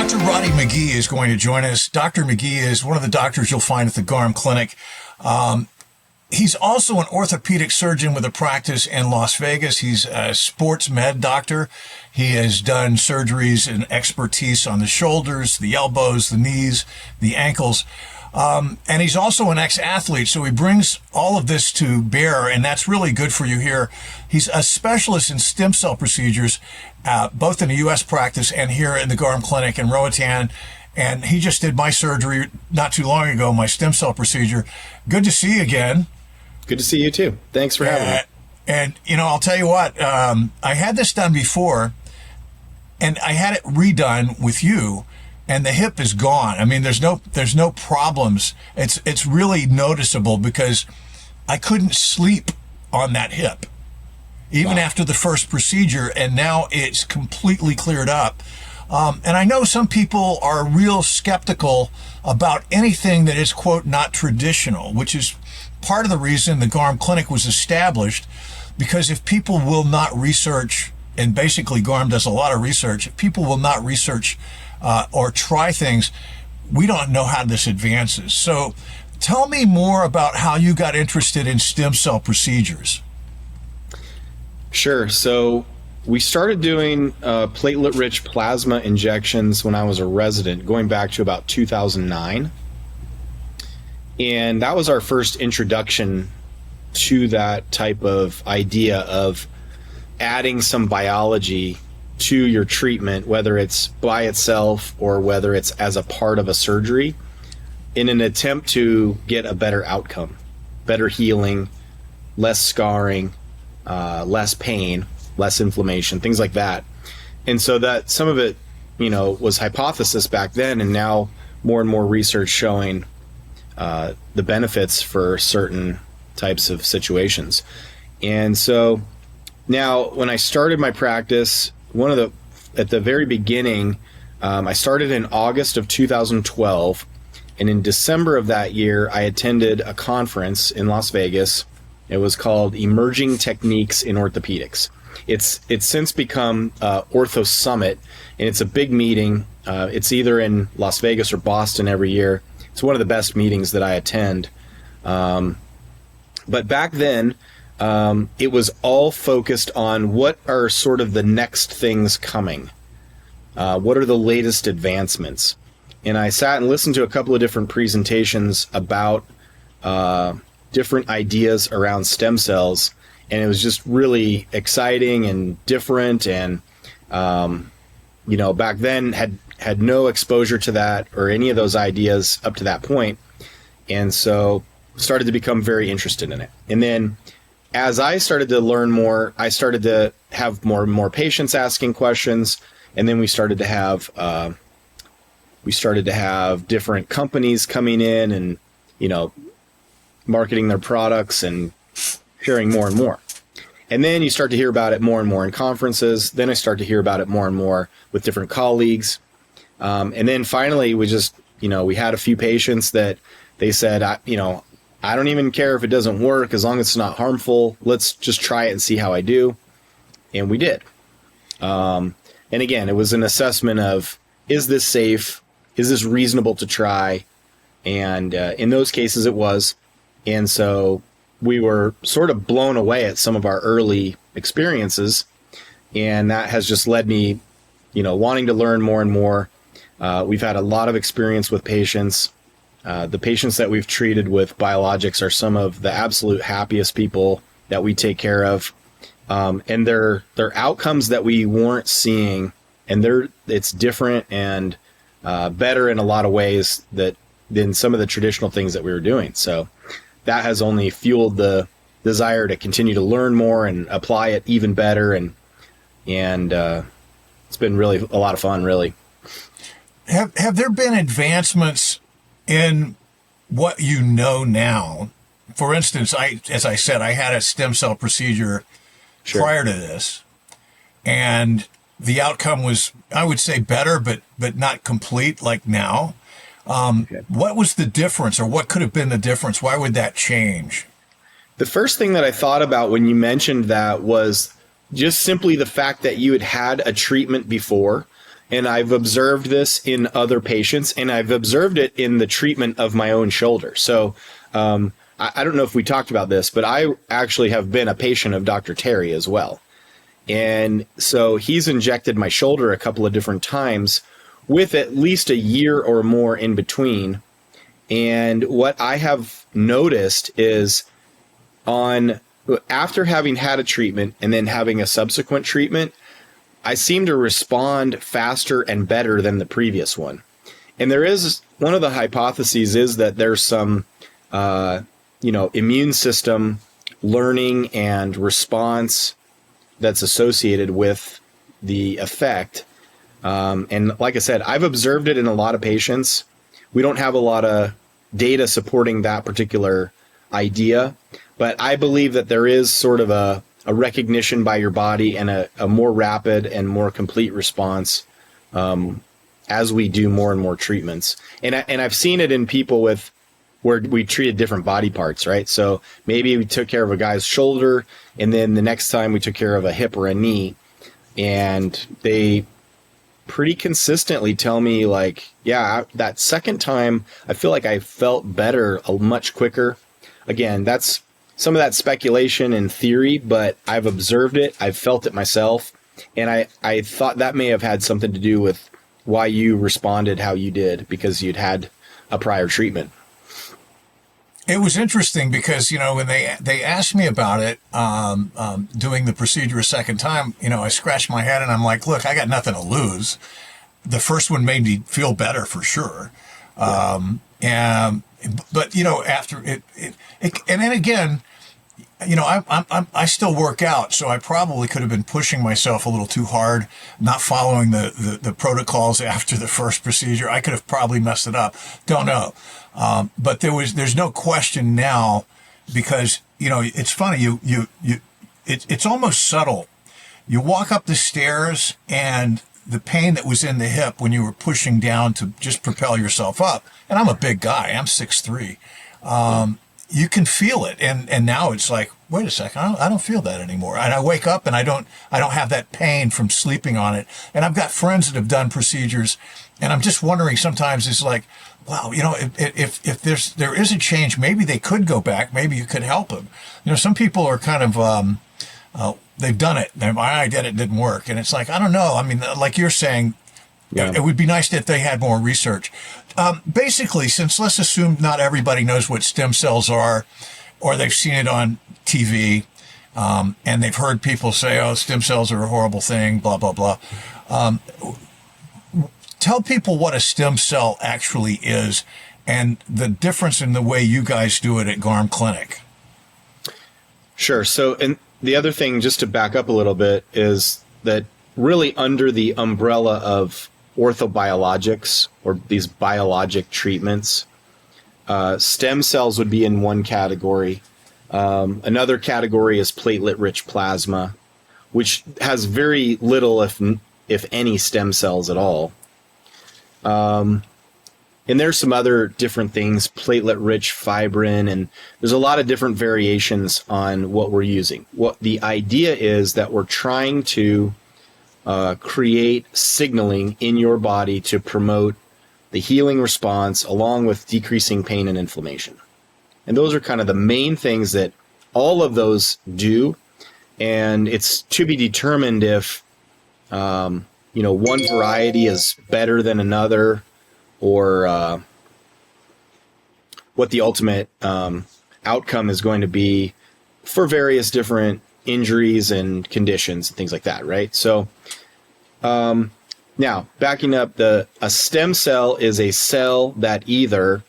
Dr. Roddy McGee is going to join us. Dr. McGee is one of the doctors you'll find at the Garm Clinic. He's also an orthopedic surgeon with a practice in Las Vegas. He's a sports med doctor. He has done surgeries and expertise on the shoulders, the elbows, the knees, the ankles. And he's also an ex-athlete, so he brings all of this to bear, and that's really good for you here. He's a specialist in stem cell procedures, both in the U.S. practice and here in the Garm Clinic in Roatan. And he just did my surgery not too long ago, my stem cell procedure. Good to see you again. Good to see you too. Thanks for having me. And, you know, I'll tell you what, I had this done before, and I had it redone with you, and the hip is gone. I mean, there's no problems. It's really noticeable because I couldn't sleep on that hip, even after the first procedure, and now it's completely cleared up. And I know some people are real skeptical about anything that is, quote, not traditional, which is part of the reason the Garm Clinic was established, because if people will not research, and basically Garm does a lot of research, if people will not research or try things, we don't know how this advances. So tell me more about how you got interested in stem cell procedures. Sure. So we started doing platelet-rich plasma injections when I was a resident, going back to about 2009. And that was our first introduction to that type of idea of adding some biology to your treatment, whether it's by itself or whether it's as a part of a surgery, in an attempt to get a better outcome, better healing, less scarring, less pain, less inflammation, things like that. And so that some of it, you know, was hypothesis back then, and now more and more research showing the benefits for certain types of situations. And so now when I started my practice, at the very beginning, I started in August of 2012, and in December of that year, I attended a conference in Las Vegas. It was called Emerging Techniques in Orthopedics. It's since become Ortho Summit, and it's a big meeting. It's either in Las Vegas or Boston every year. It's one of the best meetings that I attend. But back then, it was all focused on what are sort of the next things coming. What are the latest advancements? And I sat and listened to a couple of different presentations about different ideas around stem cells, and it was just really exciting and different. And you know, back then had no exposure to that or any of those ideas up to that point, and so started to become very interested in it. And then as I started to learn more, I started to have more and more patients asking questions, and then we started to have different companies coming in and, you know, marketing their products and sharing more and more. And then you start to hear about it more and more in conferences. Then I start to hear about it more and more with different colleagues. And then finally, we just, you know, we had a few patients that they said, I don't even care if it doesn't work as long as it's not harmful. Let's just try it and see how I do. And we did. And again, it was an assessment of, is this safe? Is this reasonable to try? And in those cases, it was. And so we were sort of blown away at some of our early experiences. And that has just led me, you know, wanting to learn more and more. We've had a lot of experience with patients. The patients that we've treated with biologics are some of the absolute happiest people that we take care of. And they're outcomes that we weren't seeing, and it's different and better in a lot of ways than some of the traditional things that we were doing. So that has only fueled the desire to continue to learn more and apply it even better. And it's been really a lot of fun, really. Have there been advancements in what you know now? For instance, as I said, I had a stem cell procedure prior to this, and the outcome was, I would say, better, but not complete like now. What was the difference, or what could have been the difference? Why would that change? The first thing that I thought about when you mentioned that was just simply the fact that you had a treatment before. And I've observed this in other patients, and I've observed it in the treatment of my own shoulder. So I don't know if we talked about this, but I actually have been a patient of Dr. Terry as well. And so he's injected my shoulder a couple of different times with at least a year or more in between. And what I have noticed is after having had a treatment and then having a subsequent treatment, I seem to respond faster and better than the previous one. And there is one of the hypotheses is that there's some, immune system learning and response that's associated with the effect. And like I said, I've observed it in a lot of patients. We don't have a lot of data supporting that particular idea, but I believe that there is sort of a recognition by your body and a more rapid and more complete response as we do more and more treatments. And I've seen it in people where we treated different body parts, right? So maybe we took care of a guy's shoulder, and then the next time we took care of a hip or a knee, and they pretty consistently tell me like, yeah, that second time I feel like I felt better much quicker. Again, that's some of that speculation and theory, but I've observed it, I've felt it myself, and I thought that may have had something to do with why you responded how you did, because you'd had a prior treatment. It was interesting because, when they asked me about it, doing the procedure a second time, I scratched my head and I'm like, look, I got nothing to lose. The first one made me feel better for sure. But after it, and then again, I still work out, so I probably could have been pushing myself a little too hard, not following the protocols after the first procedure. I could have probably messed it up. Don't know. But there's no question now, because, it's funny. It's almost subtle. You walk up the stairs and the pain that was in the hip when you were pushing down to just propel yourself up. And I'm a big guy. I'm 6'3". You can feel it. And now it's like, wait a second, I don't feel that anymore. And I wake up and I don't have that pain from sleeping on it. And I've got friends that have done procedures, and I'm just wondering sometimes, it's like, wow, if there is a change, maybe they could go back. Maybe you could help them. Some people are kind of, they've done it. I did it, didn't work. And it's like, I don't know. I mean, like you're saying, yeah. It would be nice if they had more research. Basically, since let's assume not everybody knows what stem cells are, or they've seen it on TV, and they've heard people say, oh, stem cells are a horrible thing, blah, blah, blah. Tell people what a stem cell actually is and the difference in the way you guys do it at Garm Clinic. Sure. So, and the other thing, just to back up a little bit, is that really under the umbrella of orthobiologics, or these biologic treatments, stem cells would be in one category. Another category is platelet-rich plasma, which has very little, if any, stem cells at all. And there's some other different things, platelet-rich fibrin, and there's a lot of different variations on what we're using. What the idea is that we're trying to create signaling in your body to promote the healing response along with decreasing pain and inflammation. And those are kind of the main things that all of those do. And it's to be determined if, one variety is better than another, or what the ultimate outcome is going to be for various different injuries and conditions and things like that, right? So now, backing up, a stem cell is a cell that either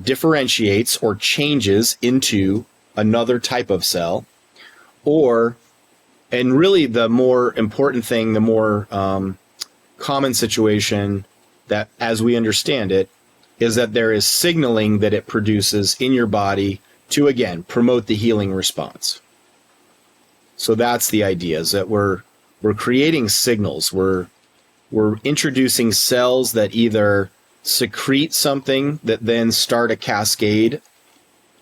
differentiates or changes into another type of cell, and really the more important thing, the more common situation that, as we understand it, is that there is signaling that it produces in your body to, again, promote the healing response. So that's the idea, is that we're creating signals. We're introducing cells that either secrete something that then start a cascade.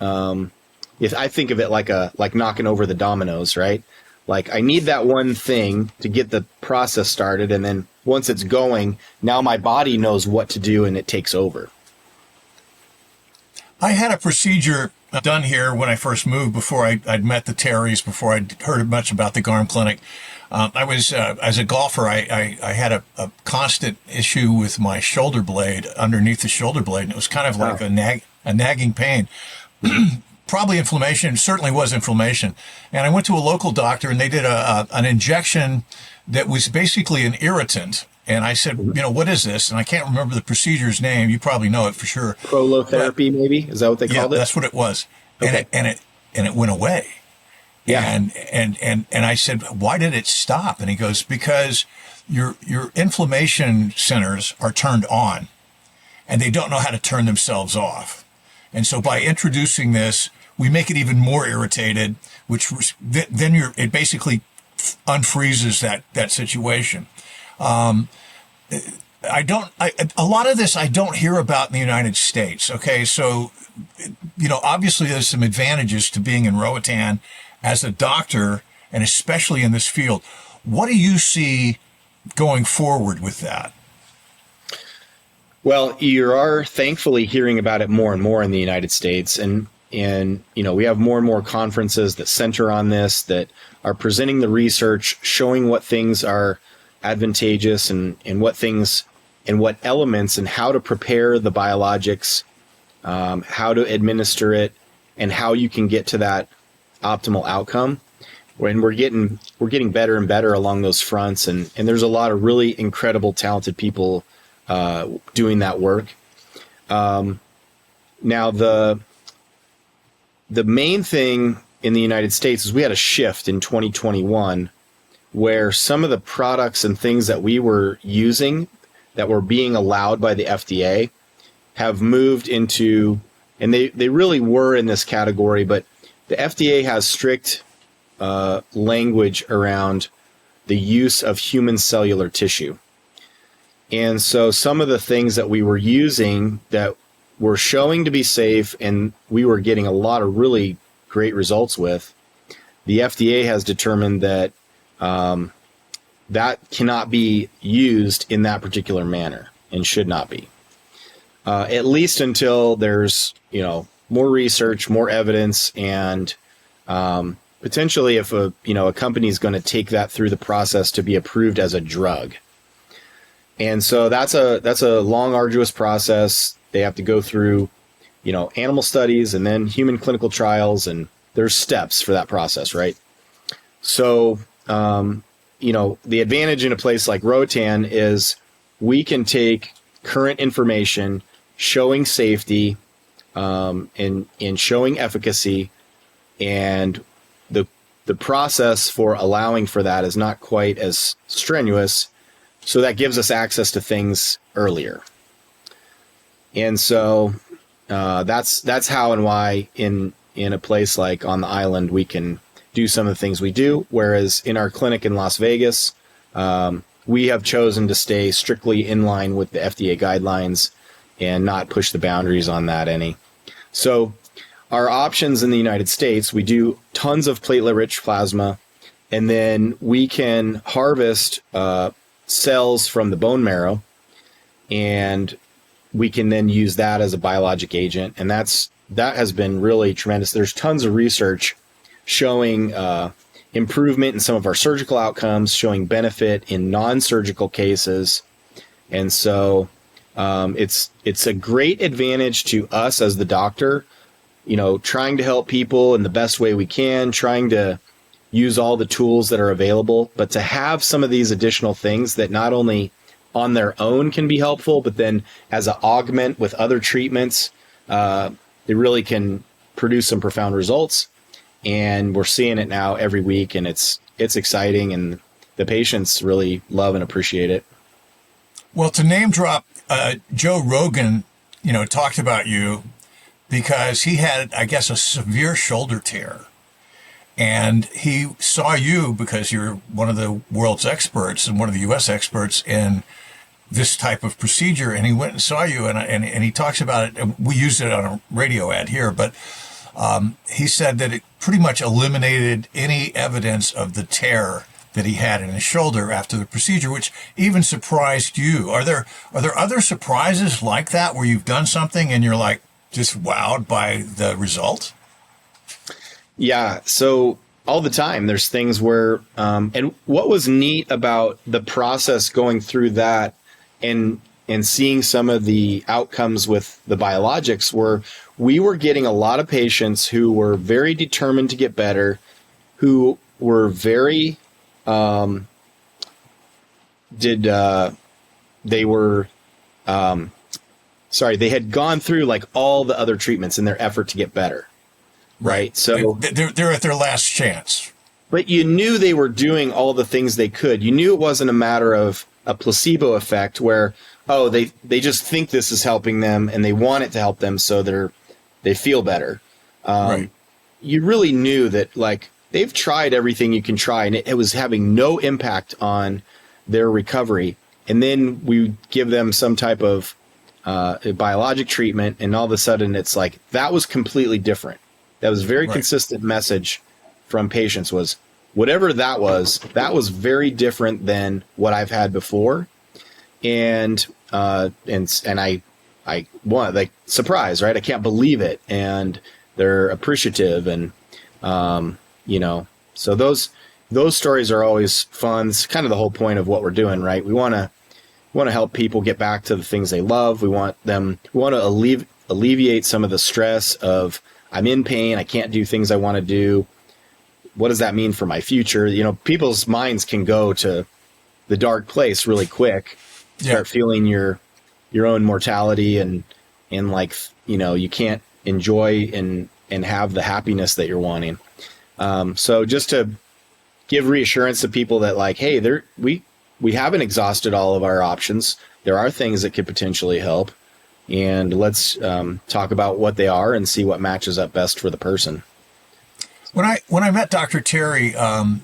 If I think of it like knocking over the dominoes, right? Like, I need that one thing to get the process started, and then once it's going, now my body knows what to do and it takes over. I had a procedure done here when I first moved, before I'd met the Terrys, before I'd heard much about the Garm Clinic. I was, as a golfer, I had a constant issue with my shoulder blade, underneath the shoulder blade, and it was kind of like a nagging pain. Probably inflammation, certainly was inflammation. And I went to a local doctor, and they did an injection that was basically an irritant. And I said, what is this? And I can't remember the procedure's name. You probably know it for sure. Prolotherapy, maybe? Is that what they called it? Yeah, that's what it was. Okay. And it went away. Yeah. And I said, why did it stop? And he goes, because your inflammation centers are turned on, and they don't know how to turn themselves off. And so by introducing this, we make it even more irritated, which then it basically unfreezes that situation. A lot of this I don't hear about in the United States. Okay. So, obviously there's some advantages to being in Roatan as a doctor, and especially in this field. What do you see going forward with that? Well, you are thankfully hearing about it more and more in the United States. And we have more and more conferences that center on this, that are presenting the research, showing what things are advantageous and what things and what elements and how to prepare the biologics, how to administer it, and how you can get to that optimal outcome. When we're getting better and better along those fronts, and there's a lot of really incredible, talented people doing that work. Now the main thing in the United States is we had a shift in 2021 where some of the products and things that we were using that were being allowed by the FDA have moved into, and they really were in this category, but the FDA has strict language around the use of human cellular tissue. And so some of the things that we were using that were showing to be safe and we were getting a lot of really great results with, the FDA has determined that that cannot be used in that particular manner and should not be. At least until there's, more research, more evidence, and potentially if a company is going to take that through the process to be approved as a drug. And so that's a long, arduous process. They have to go through, animal studies and then human clinical trials, and there's steps for that process, right? So, the advantage in a place like Roatan is we can take current information showing safety and showing efficacy, and the process for allowing for that is not quite as strenuous. So that gives us access to things earlier. And so that's how and why in a place like on the island we can do some of the things we do, whereas in our clinic in Las Vegas, we have chosen to stay strictly in line with the FDA guidelines and not push the boundaries on that any. So our options in the United States, we do tons of platelet-rich plasma, and then we can harvest cells from the bone marrow, and we can then use that as a biologic agent, and that has been really tremendous. There's tons of research showing improvement in some of our surgical outcomes, showing benefit in non-surgical cases, and so it's a great advantage to us as the doctor, trying to help people in the best way we can, trying to use all the tools that are available, but to have some of these additional things that not only on their own can be helpful, but then as an augment with other treatments, they really can produce some profound results. And we're seeing it now every week, and it's exciting, and the patients really love and appreciate it. Well, to name drop, Joe Rogan, talked about you because he had, I guess, a severe shoulder tear. And he saw you because you're one of the world's experts and one of the U.S. experts in this type of procedure. And he went and saw you, and he talks about it. We used it on a radio ad here, but he said that it pretty much eliminated any evidence of the tear that he had in his shoulder after the procedure, which even surprised you. Are there other surprises like that where you've done something and you're like just wowed by the result? Yeah. So all the time there's things where, and what was neat about the process going through that and seeing some of the outcomes with the biologics were we were getting a lot of patients who were very determined to get better, who were very, they had gone through like all the other treatments in their effort to get better. Right. So they're at their last chance. But you knew they were doing all the things they could. You knew it wasn't a matter of a placebo effect where, oh, they just think this is helping them and they want it to help them so they feel better. Right. You really knew that like they've tried everything you can try and it was having no impact on their recovery. And then we give them some type of a biologic treatment and all of a sudden it's like that was completely different. That was a very consistent message from patients was whatever that was very different than what I've had before. And I want like surprise, right? I can't believe it. And they're appreciative. And, so those stories are always fun. It's kind of the whole point of what we're doing, right? We want to help people get back to the things they love. We want to alleviate some of the stress of, I'm in pain. I can't do things I want to do. What does that mean for my future? People's minds can go to the dark place really quick. Start feeling your own mortality and like, you can't enjoy and have the happiness that you're wanting. So just to give reassurance to people that like, hey, we haven't exhausted all of our options. There are things that could potentially help. And let's talk about what they are and see what matches up best for the person. When I met Dr. Terry, and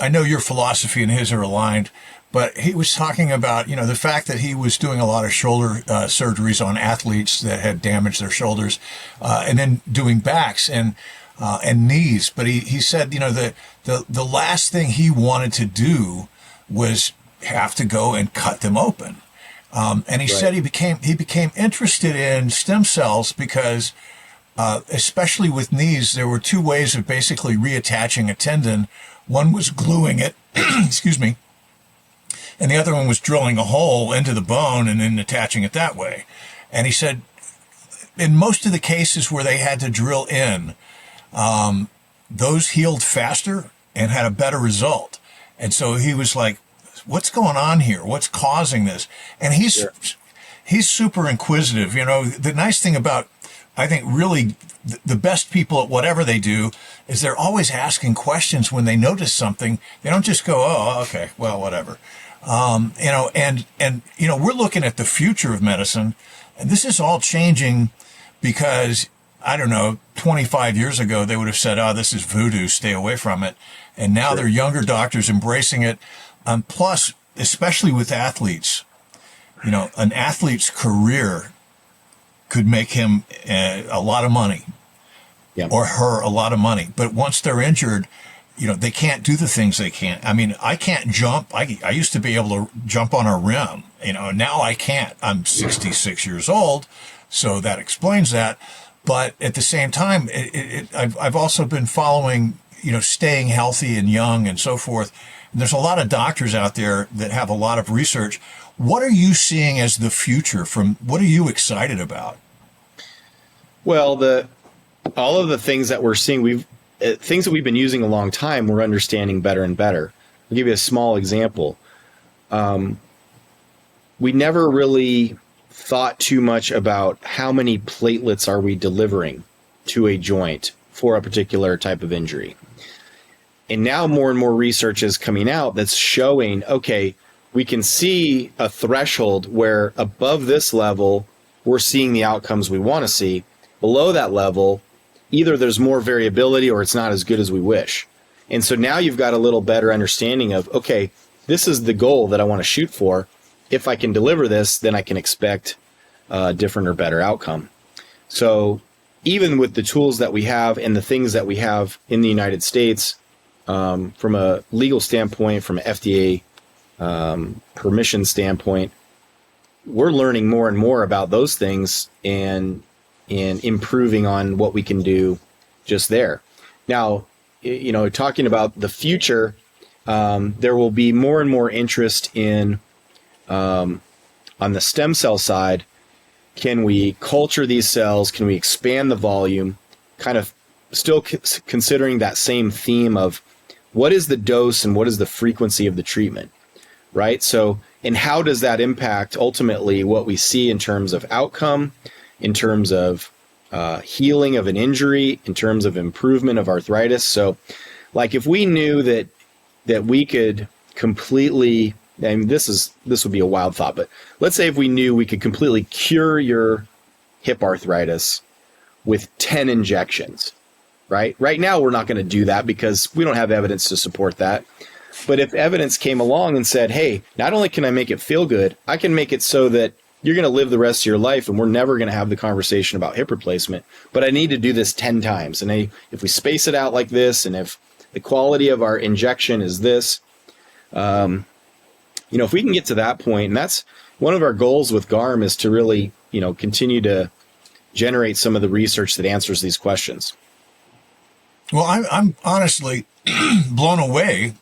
I know your philosophy and his are aligned, but he was talking about, the fact that he was doing a lot of shoulder surgeries on athletes that had damaged their shoulders, and then doing backs and knees. But he said, the last thing he wanted to do was have to go and cut them open. And he said he became interested in stem cells because, especially with knees, there were two ways of basically reattaching a tendon. One was gluing it, excuse me, and the other one was drilling a hole into the bone and then attaching it that way. And he said, in most of the cases where they had to drill in, those healed faster and had a better result. And so he was like, what's going on here? What's causing this? And he's super inquisitive. The nice thing about, I think, really the best people at whatever they do is they're always asking questions when they notice something. They don't just go, oh, okay, well, whatever. We're looking at the future of medicine, and this is all changing because, I don't know, 25 years ago, they would have said, oh, this is voodoo, stay away from it. And now they're younger doctors embracing it. Plus, especially with athletes, an athlete's career could make him a lot of money or her a lot of money. But once they're injured, they can't do the things they can't. I mean, I can't jump. I used to be able to jump on a rim, now I can't. I'm 66 years old, so that explains that. But at the same time, I've also been following, staying healthy and young and so forth. There's a lot of doctors out there that have a lot of research. What are you seeing as the future what are you excited about? Well, all of the things that we're seeing, things that we've been using a long time, we're understanding better and better. I'll give you a small example. We never really thought too much about how many platelets are we delivering to a joint for a particular type of injury. And now more and more research is coming out that's showing, okay, we can see a threshold where above this level, we're seeing the outcomes we want to see. Below that level, either there's more variability or it's not as good as we wish. And so now you've got a little better understanding of, okay, this is the goal that I want to shoot for. If I can deliver this, then I can expect a different or better outcome. So even with the tools that we have and the things that we have in the United States, from a legal standpoint, from an FDA permission standpoint, we're learning more and more about those things and improving on what we can do just there. Now, talking about the future, there will be more and more interest in, on the stem cell side, can we culture these cells? Can we expand the volume? Kind of still considering that same theme of what is the dose and what is the frequency of the treatment, right? So, and how does that impact ultimately what we see in terms of outcome, in terms of healing of an injury, in terms of improvement of arthritis? So, like if we knew that we could completely, and this would be a wild thought, but let's say if we knew we could completely cure your hip arthritis with 10 injections, right? Right now, we're not going to do that because we don't have evidence to support that. But if evidence came along and said, hey, not only can I make it feel good, I can make it so that you're going to live the rest of your life and we're never going to have the conversation about hip replacement, but I need to do this 10 times. And if we space it out like this, and if the quality of our injection is this, if we can get to that point, and that's one of our goals with Garm, is to really, continue to generate some of the research that answers these questions. Well, I'm honestly blown away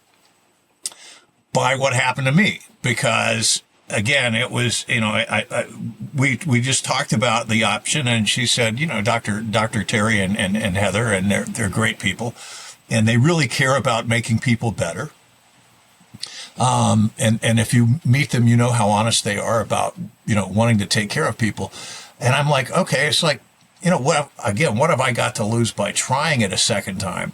by what happened to me, because again, it was, we just talked about the option, and she said, Dr. Terry and Heather, and they're great people, and they really care about making people better. And if you meet them, you know how honest they are about, wanting to take care of people. And I'm like, okay, it's like, what have I got to lose by trying it a second time?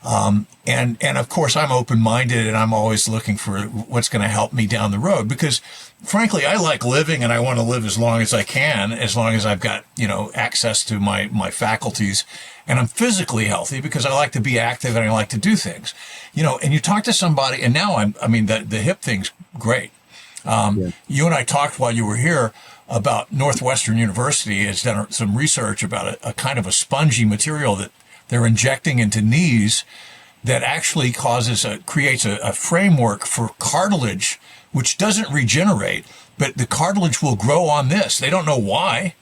And of course I'm open-minded, and I'm always looking for what's going to help me down the road, because frankly, I like living, and I want to live as long as I can, as long as I've got, access to my faculties, and I'm physically healthy because I like to be active and I like to do things, and you talk to somebody, and now the hip thing's great. You and I talked while you were here about Northwestern University has done some research about a kind of a spongy material that they're injecting into knees that actually creates a framework for cartilage, which doesn't regenerate, but the cartilage will grow on this. They don't know why.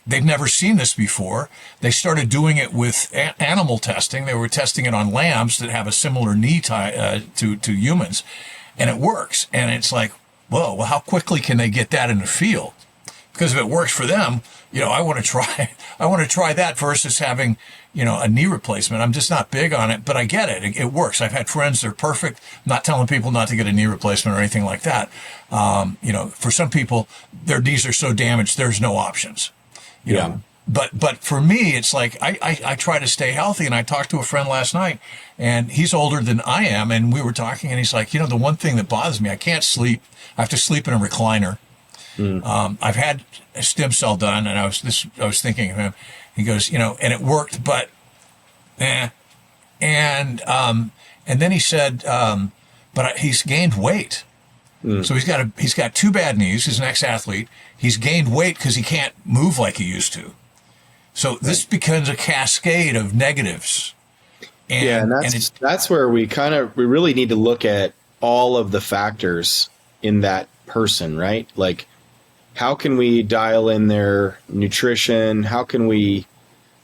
They've never seen this before. They started doing it with animal testing. They were testing it on lambs that have a similar knee to humans, and it works. And it's like, whoa, well, how quickly can they get that in the field? Because if it works for them, I want to try that versus having, a knee replacement. I'm just not big on it, but I get it. It works. I've had friends, they're perfect. I'm not telling people not to get a knee replacement or anything like that. For some people, their knees are so damaged, there's no options, you know. But for me, it's like, I try to stay healthy. And I talked to a friend last night, and he's older than I am. And we were talking, and he's like, the one thing that bothers me, I can't sleep. I have to sleep in a recliner. I've had a stem cell done, and I was thinking of him. He goes, and it worked, but and then he said, but he's gained weight. So he's got two bad knees. He's an ex-athlete. He's gained weight because he can't move like he used to. So this becomes a cascade of negatives. And that's where we really need to look at all of the factors in that person, right? Like, how can we dial in their nutrition? How can we,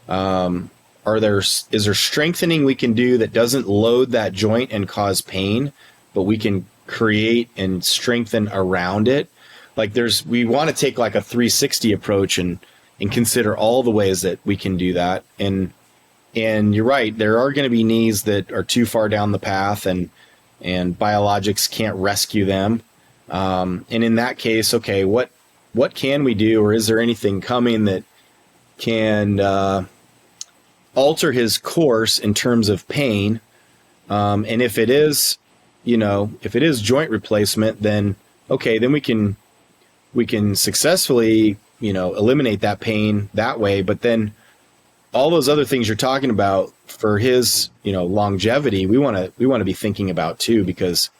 is there strengthening we can do that doesn't load that joint and cause pain, but we can create and strengthen around it? Like we want to take like a 360 approach and consider all the ways that we can do that. And you're right, there are going to be knees that are too far down the path, and biologics can't rescue them. And in that case, okay, what can we do, or is there anything coming that can alter his course in terms of pain? And if it is, joint replacement, then okay, then we can successfully, eliminate that pain that way. But then all those other things you're talking about for his, longevity, we want to be thinking about too, because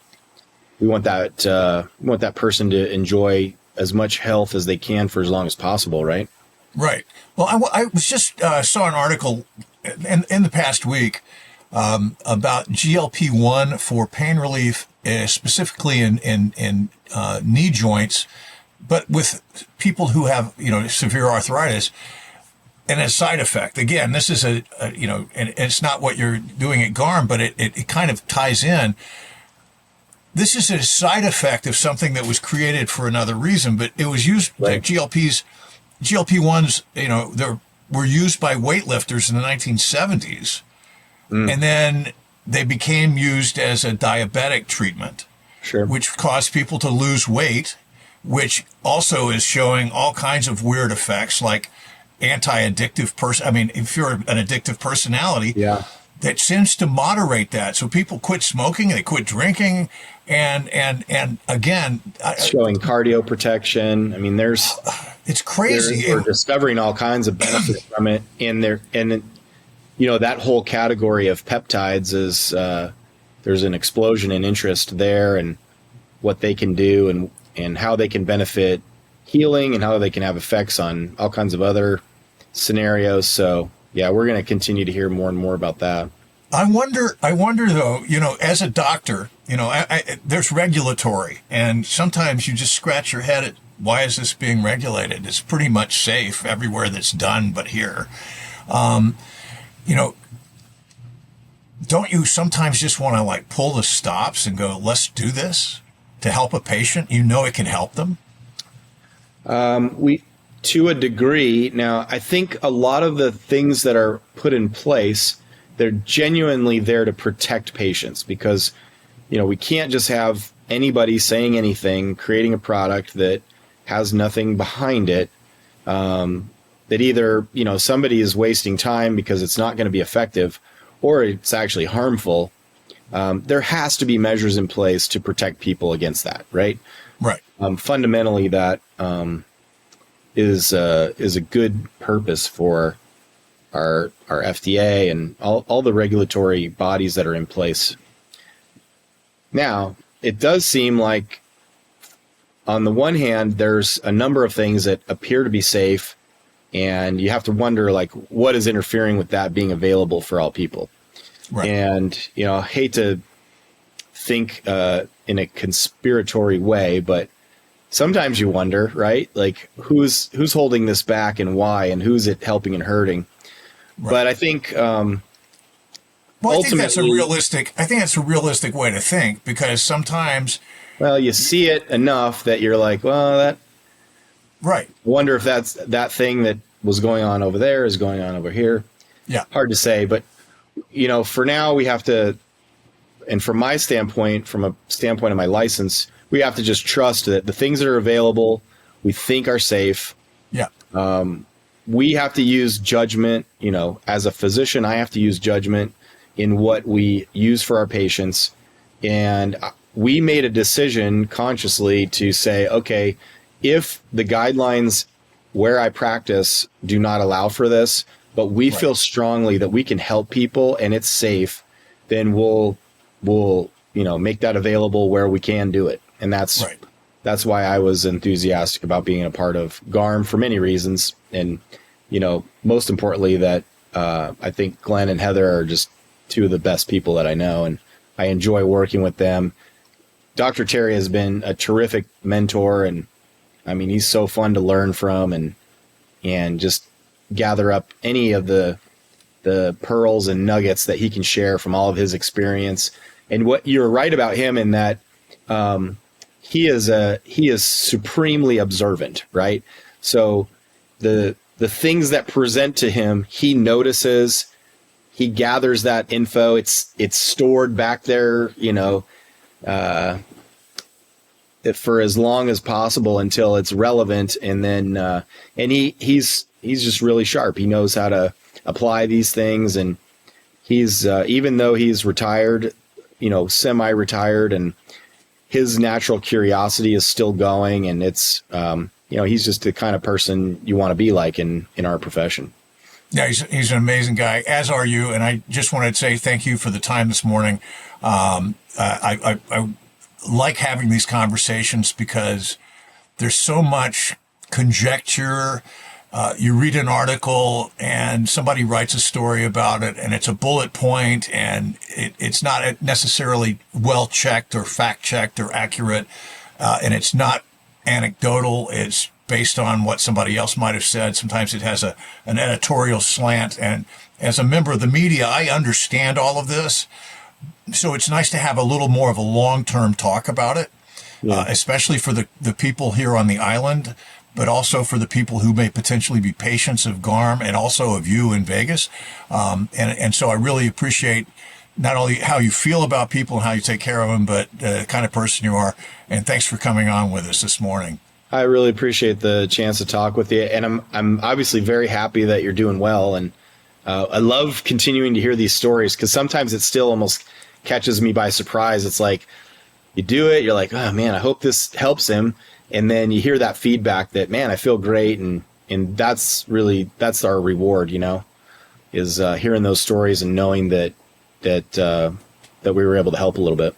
we want that person to enjoy as much health as they can for as long as possible, right? Right. Well, I was just saw an article in the past week about GLP-1 for pain relief, specifically in knee joints, but with people who have, severe arthritis. And a side effect, again, this is and it's not what you're doing at Garm, but it kind of ties in. This is a side effect of something that was created for another reason, but it was used, like GLP-1s, they were used by weightlifters in the 1970s. And then they became used as a diabetic treatment, which caused people to lose weight, which also is showing all kinds of weird effects, like anti-addictive if you're an addictive personality, that seems to moderate that. So people quit smoking, they quit drinking, and again, showing cardio protection. It's crazy. We're discovering all kinds of benefits from it, and that whole category of peptides is there's an explosion in interest there, and what they can do, and how they can benefit healing, and how they can have effects on all kinds of other scenarios. So yeah, we're going to continue to hear more and more about that. I wonder though, as a doctor, there's regulatory, and sometimes you just scratch your head at why is this being regulated? It's pretty much safe everywhere that's done, but here, don't you sometimes just want to pull the stops and go, let's do this to help a patient? It can help them. To a degree. Now, I think a lot of the things that are put in place, they're genuinely there to protect patients, because, we can't just have anybody saying anything, creating a product that has nothing behind it, that either, somebody is wasting time because it's not going to be effective, or it's actually harmful. There has to be measures in place to protect people against that, right? Right. Fundamentally, that is a good purpose for our FDA and all the regulatory bodies that are in place. Now, it does seem like, on the one hand, there's a number of things that appear to be safe, and you have to wonder, what is interfering with that being available for all people? Right. And, I hate to think in a conspiratory way, but sometimes you wonder, right? Who's holding this back and why, and who's it helping and hurting? Right. But I think, I think that's a realistic way to think, because sometimes, you see it enough that you're like, right. Wonder if that's that thing that was going on over there is going on over here. Yeah. Hard to say, but for now we have to, and from my standpoint, from a standpoint of my license, we have to just trust that the things that are available, we think are safe. Yeah. We have to use judgment, as a physician, I have to use judgment in what we use for our patients. And we made a decision consciously to say, okay, if the guidelines where I practice do not allow for this, but we feel strongly that we can help people and it's safe, then we'll make that available where we can do it. And that's why I was enthusiastic about being a part of Garm for many reasons. And, most importantly, that I think Glenn and Heather are just two of the best people that I know, and I enjoy working with them. Dr. Terry has been a terrific mentor, and he's so fun to learn from and just gather up any of the pearls and nuggets that he can share from all of his experience. And what you're right about him in that he is supremely observant, right? So the things that present to him, he notices, he gathers that info. It's stored back there, for as long as possible until it's relevant. And then, and he's just really sharp. He knows how to apply these things. And he's, even though he's retired, semi-retired, and his natural curiosity is still going. And it's, he's just the kind of person you want to be like in our profession. Yeah, he's an amazing guy, as are you. And I just wanted to say thank you for the time this morning. I like having these conversations because there's so much conjecture you read an article and somebody writes a story about it and it's a bullet point and it's not necessarily well checked or fact checked or accurate. And it's not anecdotal. It's based on what somebody else might have said. Sometimes it has an editorial slant. And as a member of the media, I understand all of this. So it's nice to have a little more of a long-term talk about it, especially for the people here on the island, but also for the people who may potentially be patients of Garm and also of you in Vegas. And so I really appreciate not only how you feel about people and how you take care of them, but the kind of person you are. And thanks for coming on with us this morning. I really appreciate the chance to talk with you. And I'm obviously very happy that you're doing well. And I love continuing to hear these stories because sometimes it still almost catches me by surprise. It's like you do it, you're like, oh man, I hope this helps him. And then you hear that feedback that, man, I feel great. And that's our reward, is hearing those stories and knowing that we were able to help a little bit.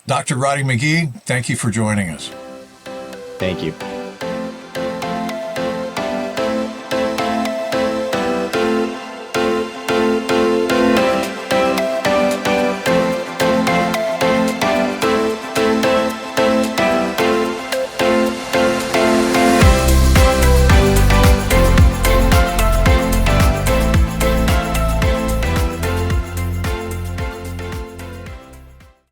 Dr. Roddy McGee, thank you for joining us. Thank you.